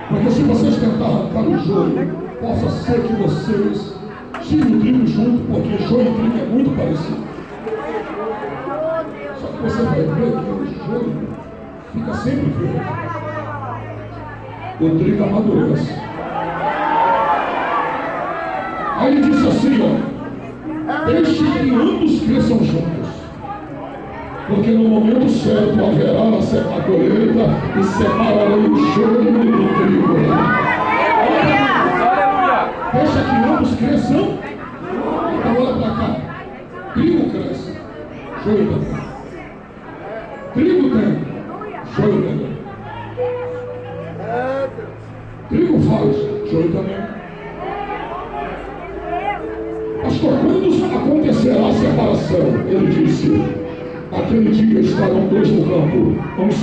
Porque se vocês tentarem arrancar o joio, possa ser que vocês tirem o trigo junto, porque joio e trigo é muito parecido. Só que você vai ver que o joio fica sempre verde. O trigo amadurece. Aí ele disse assim, ó, deixe que ambos cresçam juntos, porque no momento certo haverá a colheita e separarei o joio do trigo. Deixa que ambos cresçam. Então olha para cá. Trigo cresce, joio também. Trigo tem, joio também. Trigo faz, joio também. Pastor, quando acontecerá a separação? Ele disse, aquele dia estarão dois no campo.